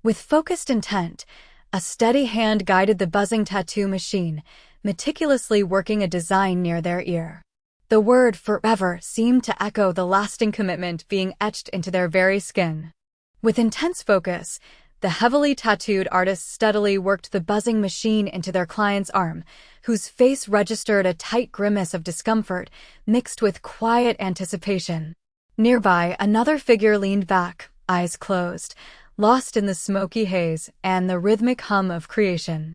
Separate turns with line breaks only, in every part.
With focused intent, a steady hand guided the buzzing tattoo machine, meticulously working a design near their ear. The word forever seemed to echo the lasting commitment being etched into their very skin. With intense focus, the heavily tattooed artist steadily worked the buzzing machine into their client's arm, whose face registered a tight grimace of discomfort mixed with quiet anticipation. Nearby, another figure leaned back, eyes closed, lost in the smoky haze and the rhythmic hum of creation.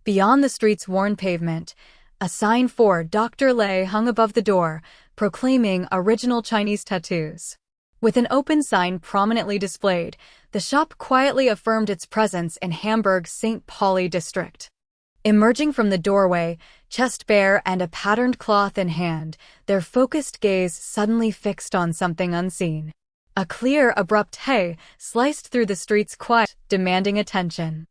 Beyond the street's worn pavement, a sign for Dr. Lei hung above the door, proclaiming original Chinese tattoos. With an open sign prominently displayed, the shop quietly affirmed its presence in Hamburg's St. Pauli district. Emerging from the doorway, chest bare and a patterned cloth in hand, their focused gaze suddenly fixed on something unseen. A clear, abrupt hey sliced through the street's quiet, demanding attention.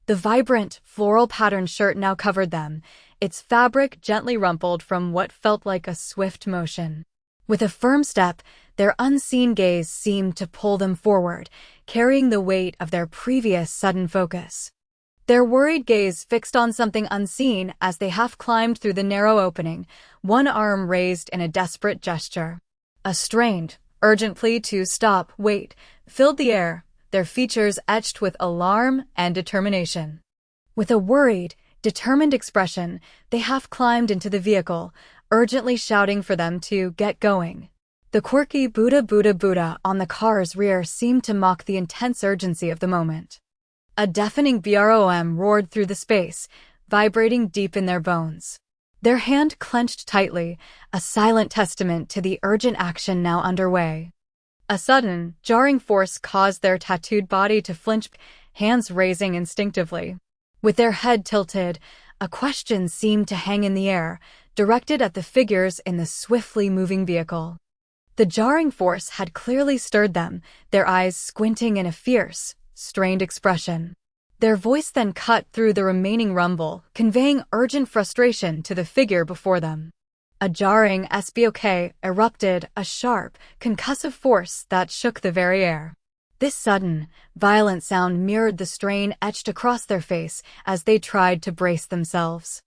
The vibrant, floral-patterned shirt now covered them, its fabric gently rumpled from what felt like a swift motion. With a firm step, their unseen gaze seemed to pull them forward, carrying the weight of their previous sudden focus. Their worried gaze fixed on something unseen as they half climbed through the narrow opening, one arm raised in a desperate gesture. A strained, urgent plea to stop, wait, filled the air, their features etched with alarm and determination. With a worried, determined expression, they half climbed into the vehicle, urgently shouting for them to get going. The quirky Buddha Buddha Buddha on the car's rear seemed to mock the intense urgency of the moment. A deafening BROM roared through the space, vibrating deep in their bones. Their hand clenched tightly, a silent testament to the urgent action now underway. A sudden, jarring force caused their tattooed body to flinch, hands raising instinctively. With their head tilted, a question seemed to hang in the air, directed at the figures in the swiftly moving vehicle. The jarring force had clearly stirred them, their eyes squinting in a fierce, strained expression. Their voice then cut through the remaining rumble, conveying urgent frustration to the figure before them. A jarring SBOK erupted, a sharp, concussive force that shook the very air. This sudden, violent sound mirrored the strain etched across their face as they tried to brace themselves.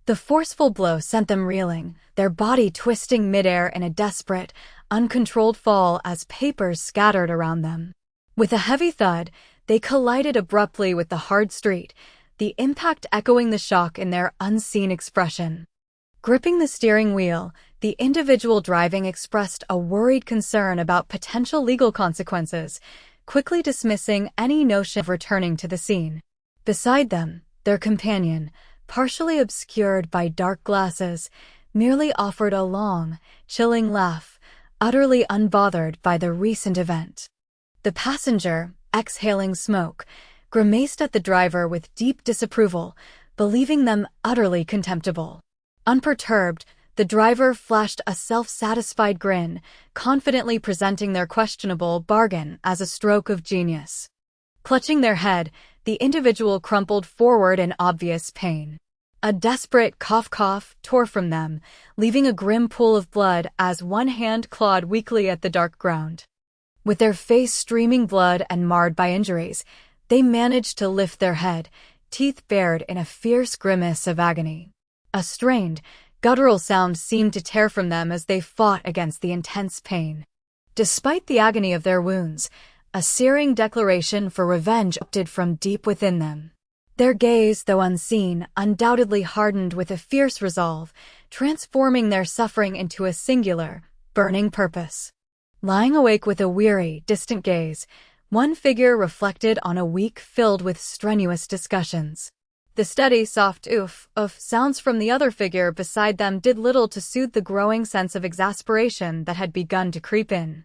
The forceful blow sent them reeling, their body twisting midair in a desperate, uncontrolled fall as papers scattered around them. With a heavy thud, they collided abruptly with the hard street, the impact echoing the shock in their unseen expression. Gripping the steering wheel, the individual driving expressed a worried concern about potential legal consequences, quickly dismissing any notion of returning to the scene. Beside them, their companion, partially obscured by dark glasses, merely offered a long, chilling laugh, utterly unbothered by the recent event. The passenger, exhaling smoke, grimaced at the driver with deep disapproval, believing them utterly contemptible. Unperturbed, the driver flashed a self-satisfied grin, confidently presenting their questionable bargain as a stroke of genius. Clutching their head, the individual crumpled forward in obvious pain. A desperate cough tore from them, leaving a grim pool of blood as one hand clawed weakly at the dark ground. With their face streaming blood and marred by injuries, they managed to lift their head, teeth bared in a fierce grimace of agony. A strained, guttural sound seemed to tear from them as they fought against the intense pain. Despite the agony of their wounds, a searing declaration for revenge erupted from deep within them. Their gaze, though unseen, undoubtedly hardened with a fierce resolve, transforming their suffering into a singular, burning purpose. Lying awake with a weary, distant gaze, one figure reflected on a week filled with strenuous discussions. The steady, soft oof of sounds from the other figure beside them did little to soothe the growing sense of exasperation that had begun to creep in.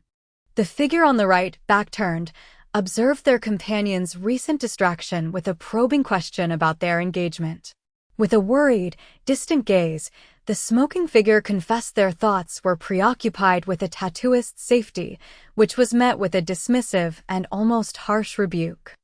The figure on the right, back turned, observed their companion's recent distraction with a probing question about their engagement. With a worried, distant gaze, the smoking figure confessed their thoughts were preoccupied with a tattooist's safety, which was met with a dismissive and almost harsh rebuke.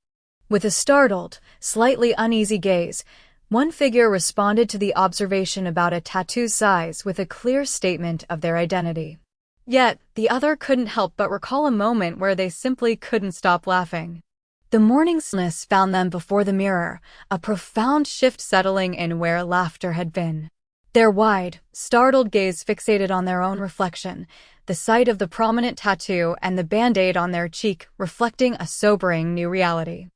With a startled, slightly uneasy gaze, one figure responded to the observation about a tattoo's size with a clear statement of their identity. Yet, the other couldn't help but recall a moment where they simply couldn't stop laughing. The morning stillness found them before the mirror, a profound shift settling in where laughter had been. Their wide, startled gaze fixated on their own reflection, the sight of the prominent tattoo and the band-aid on their cheek reflecting a sobering new reality.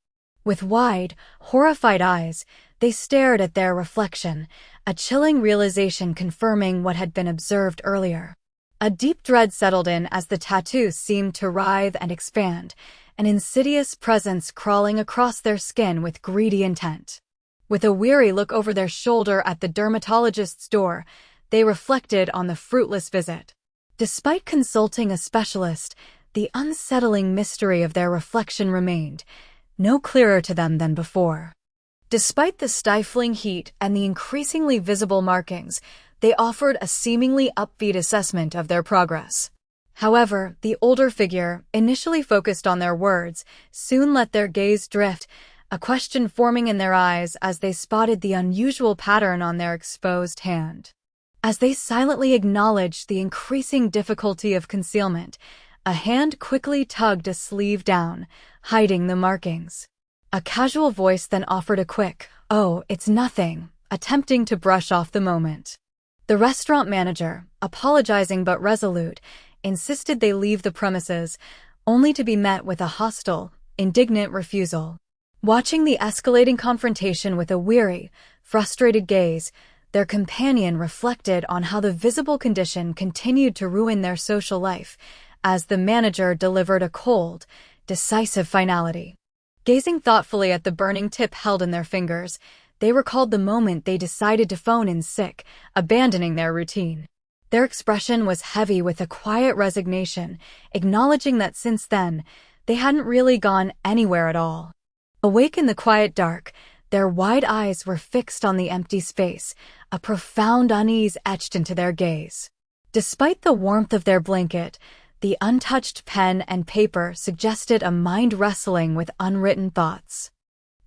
With wide, horrified eyes, they stared at their reflection, a chilling realization confirming what had been observed earlier. A deep dread settled in as the tattoo seemed to writhe and expand, an insidious presence crawling across their skin with greedy intent. With a weary look over their shoulder at the dermatologist's door, they reflected on the fruitless visit. Despite consulting a specialist, the unsettling mystery of their reflection remained, no clearer to them than before. Despite the stifling heat and the increasingly visible markings, they offered a seemingly upbeat assessment of their progress. However, the older figure, initially focused on their words, soon let their gaze drift, a question forming in their eyes as they spotted the unusual pattern on their exposed hand. As they silently acknowledged the increasing difficulty of concealment, a hand quickly tugged a sleeve down, hiding the markings. A casual voice then offered a quick, "Oh, it's nothing," attempting to brush off the moment. The restaurant manager, apologizing but resolute, insisted they leave the premises, only to be met with a hostile, indignant refusal. Watching the escalating confrontation with a weary, frustrated gaze, their companion reflected on how the visible condition continued to ruin their social life, as the manager delivered a cold, decisive finality. Gazing thoughtfully at the burning tip held in their fingers, they recalled the moment they decided to phone in sick, abandoning their routine. Their expression was heavy with a quiet resignation, acknowledging that since then, they hadn't really gone anywhere at all. Awake in the quiet dark, their wide eyes were fixed on the empty space, a profound unease etched into their gaze. Despite the warmth of their blanket, the untouched pen and paper suggested a mind wrestling with unwritten thoughts.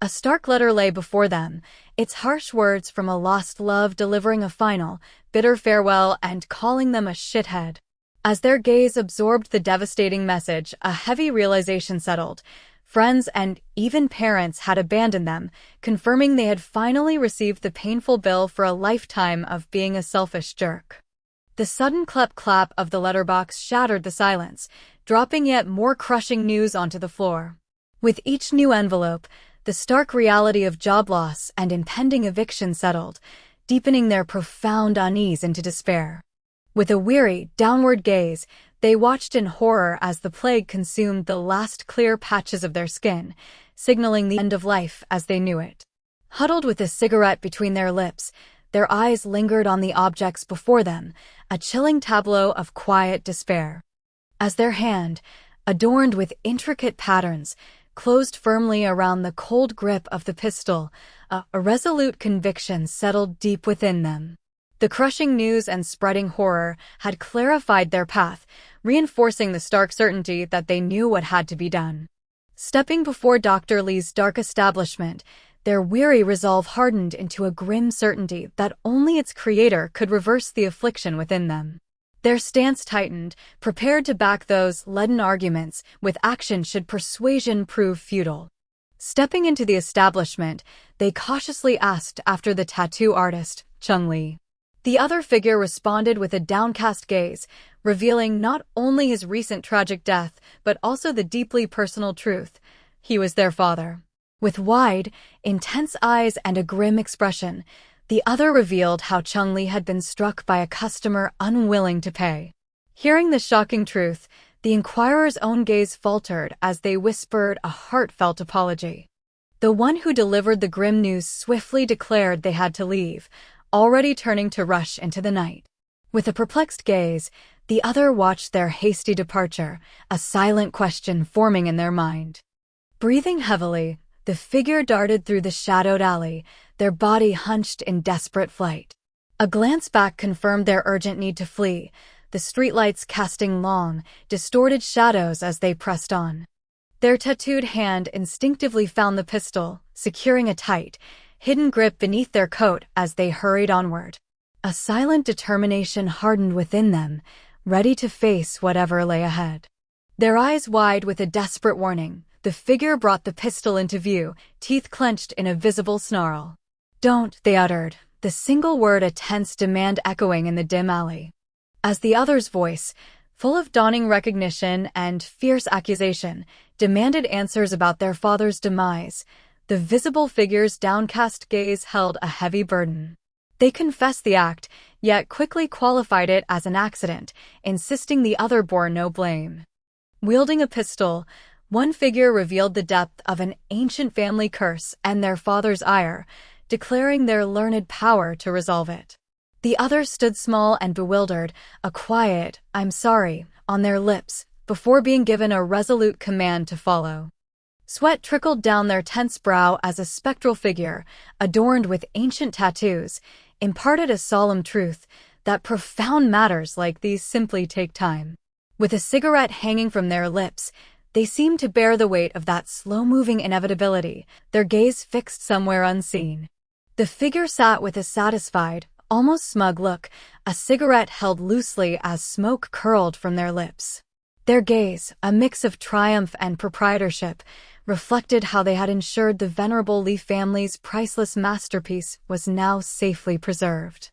A stark letter lay before them, its harsh words from a lost love delivering a final, bitter farewell and calling them a shithead. As their gaze absorbed the devastating message, a heavy realization settled. Friends and even parents had abandoned them, confirming they had finally received the painful bill for a lifetime of being a selfish jerk. The sudden clap-clap of the letterbox shattered the silence, dropping yet more crushing news onto the floor. With each new envelope, the stark reality of job loss and impending eviction settled, deepening their profound unease into despair. With a weary, downward gaze, they watched in horror as the plague consumed the last clear patches of their skin, signaling the end of life as they knew it. Huddled with a cigarette between their lips, their eyes lingered on the objects before them, a chilling tableau of quiet despair. As their hand, adorned with intricate patterns, closed firmly around the cold grip of the pistol, a resolute conviction settled deep within them. The crushing news and spreading horror had clarified their path, reinforcing the stark certainty that they knew what had to be done. Stepping before Dr. Lee's dark establishment, their weary resolve hardened into a grim certainty that only its creator could reverse the affliction within them. Their stance tightened, prepared to back those leaden arguments with action should persuasion prove futile. Stepping into the establishment, they cautiously asked after the tattoo artist, Chung Lee. The other figure responded with a downcast gaze, revealing not only his recent tragic death, but also the deeply personal truth. He was their father. With wide, intense eyes and a grim expression, the other revealed how Chung Lee had been struck by a customer unwilling to pay. Hearing the shocking truth, the inquirer's own gaze faltered as they whispered a heartfelt apology. The one who delivered the grim news swiftly declared they had to leave, already turning to rush into the night. With a perplexed gaze, the other watched their hasty departure, a silent question forming in their mind. Breathing heavily, the figure darted through the shadowed alley, their body hunched in desperate flight. A glance back confirmed their urgent need to flee, the streetlights casting long, distorted shadows as they pressed on. Their tattooed hand instinctively found the pistol, securing a tight, hidden grip beneath their coat as they hurried onward. A silent determination hardened within them, ready to face whatever lay ahead. Their eyes wide with a desperate warning, The figure brought the pistol into view, teeth clenched in a visible snarl. "Don't," they uttered, the single word a tense demand echoing in the dim alley. As the other's voice, full of dawning recognition and fierce accusation, demanded answers about their father's demise, the visible figure's downcast gaze held a heavy burden. They confessed the act, yet quickly qualified it as an accident, insisting the other bore no blame. Wielding a pistol, one figure revealed the depth of an ancient family curse and their father's ire, declaring their learned power to resolve it. The other stood small and bewildered, a quiet, "I'm sorry," on their lips, before being given a resolute command to follow. Sweat trickled down their tense brow as a spectral figure, adorned with ancient tattoos, imparted a solemn truth that profound matters like these simply take time. With a cigarette hanging from their lips, they seemed to bear the weight of that slow-moving inevitability, their gaze fixed somewhere unseen. The figure sat with a satisfied, almost smug look, a cigarette held loosely as smoke curled from their lips. Their gaze, a mix of triumph and proprietorship, reflected how they had ensured the venerable Lee family's priceless masterpiece was now safely preserved.